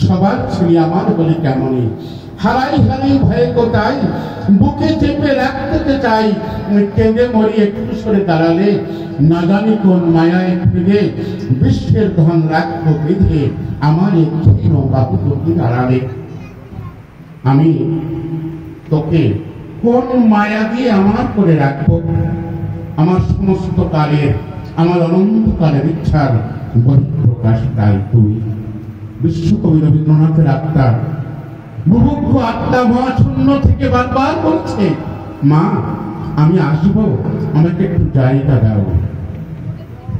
সবার ছেলে আমার বলে কেমনই, হারাই হারাই ভয়ে কোথায়, বুকে চেপে রাখতে চাই, কেঁদে মরি একটু সরে দাঁড়ালে, না জানি কোন মায়ায় ফিরে বিশ্বের ধন রাখবো বেঁধে আমার একটি বাবু তোকে দাঁড়ালে। আমি তোকে কোন মায়া দিয়ে আমার করে রাখবো? আমার সমস্ত কালের, আমার অনন্তকালের ইচ্ছার বহিঃপ্রকাশ তাই তুই। বিশ্বকবি রবীন্দ্রনাথের আত্মা, মুমুক্ষু আত্মা মহাশূন্য থেকে বারবার বলছে, মা আমি আসবো, আমাকে একটু জায়গা দাও।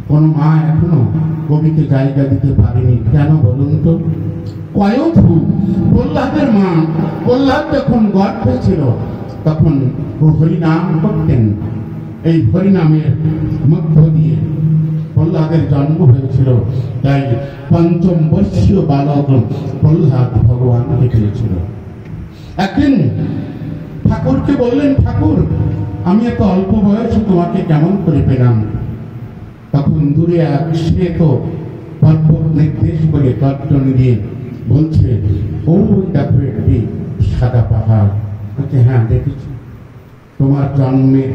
কোন মা এখনো কবিকে জায়গা দিতে পারেনি, কেন বলুন তো? কয়থু প্রহ্লাদের মা, প্রহ্লাদ যখন গর্ভে ছিল তখন হরিনাম করতেন। এই হরিনামের মধ্য দিয়ে প্রহ্লাদের জন্ম হয়েছিল, তাই পঞ্চম বর্ষীয় বালক প্রহ্লাদ ভগবানকে পেয়েছিল। একদিন ঠাকুরকে বললেন, ঠাকুর আমি এত অল্প বয়সে তোমাকে কেমন করে পেলাম? তখন দূরে এক শ্বেত পর্বত নির্দেশ করে তর্জনী দিয়ে বলছে, ওই দেখো একটি সাদা পাহাড়। বলছে, হ্যাঁ দেখেছি। তোমার জন্মের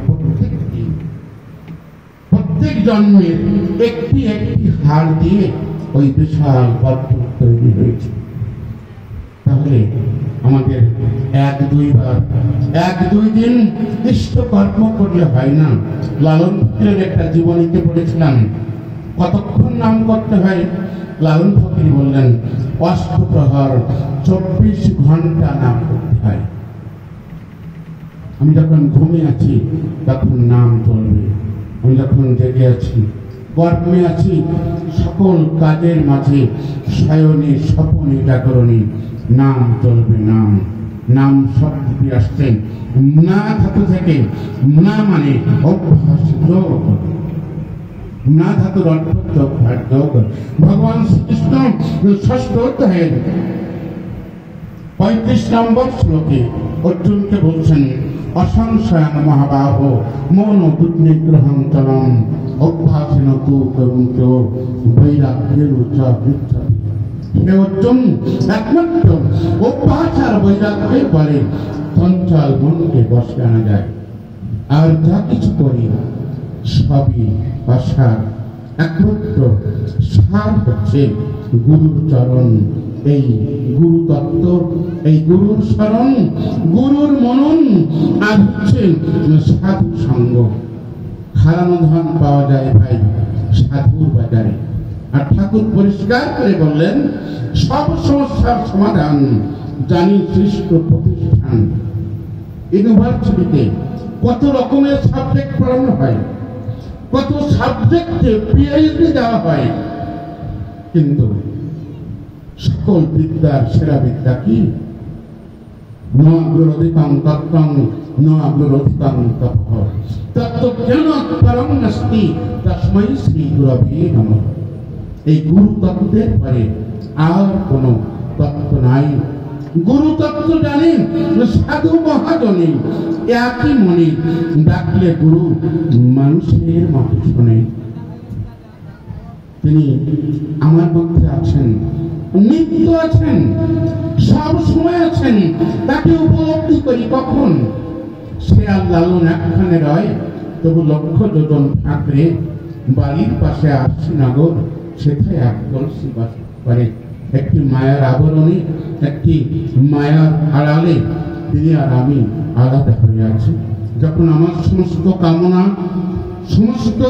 প্রত্যেক জন্মের একটি একটি হাড় দিয়ে ওই বিশাল পর্বত তৈরি হয়েছে। তাহলে আমাদের এক দুই দিন ইষ্ট কর্ম করলে হয় না। লালন ফকিরের একটা জীবনীতে পড়েছিলাম, কতক্ষণ নাম করতে হয়? লালন ফকির বললেন, অষ্টপ্রহর 24 ঘন্টা নাম করতে হয়। আমি যখন ঘুমিয়ে আছি তখন নাম চলবে, আমি যখন জেগে আছি, কর্মে আছি, সকল কাজের মাঝে শয়নে স্বপনে জাগরণে নাম চলবে। নাম নাম শব্দটি আসছে না ধাতু থেকে। না মানে অভ্যাস যোগ, না ধাতুর অর্থ যোগ। ভগবান শ্রীকৃষ্ণ 6ষ্ঠ অধ্যায়ের 35 নম্বর শ্লোকে অর্জুনকে বলছেন, অসংশয়ান মহাবাহ মন দুর্নিগ্রহং চলম অভ্যাসেন তু তরুণ বৈরাগ্যের উচ্চতি। হে অর্জুন, একমাত্র অভ্যাস আর বৈরাগ্যের বলে চঞ্চল মনকে বশে আনা যায়। আর যা কিছু করি সবই অসার। একমাত্র সার হচ্ছে গুরুর চরণ। এই গুরু তত্ত্ব, এই গুরুর শরণ, গুরুর মনন, আর হচ্ছে সাধু সঙ্গ। হারানো ধন পাওয়া যায় ভাই সাধুর বাজারে। আর ঠাকুর পরিষ্কার করে বললেন, সব সমস্যার সমাধান জানি সৃষ্ট প্রতিষ্ঠান। ইউনিভার্সিটিতে কত রকমের সাবজেক্ট পড়ানো হয়, কত সাবজেক্টে পিএইচডি দেওয়া হয়, কিন্তু সকল বিদ্যার সেরা বিদ্যা কি? ন অগ্রধিকাং তত্ত্বং ন অগ্রধিকাং তপঃ তত্ত্বজ্ঞানাৎ পরং নাস্তি তস্मै শ্রী গুরবে নমঃ। এই গুরু তত্ত্বের পরে আর কোন তত্ত্ব নাই। গুরু তত্ত্ব জানেন সাধু মহাজনে, একই মনে ডাকলে গুরু মানুষের মতো শোনে। তিনি আমার মধ্যে আছেন, নিত্য আছেন, সব সময় আছেন। তাকে উপলব্ধি করি কখন? সে আর লালন একখানে রয়, তবু লক্ষ যোজন ঠাকরে বাড়ির পাশে আসছি নগর, সেখানে এক কলসি বাস করে। একটি মায়ার আবরণে, একটি মায়ার আড়ালে তিনি আর আমি আলাদা হয়ে আছি। যখন আমার সমস্ত কামনা, সমস্ত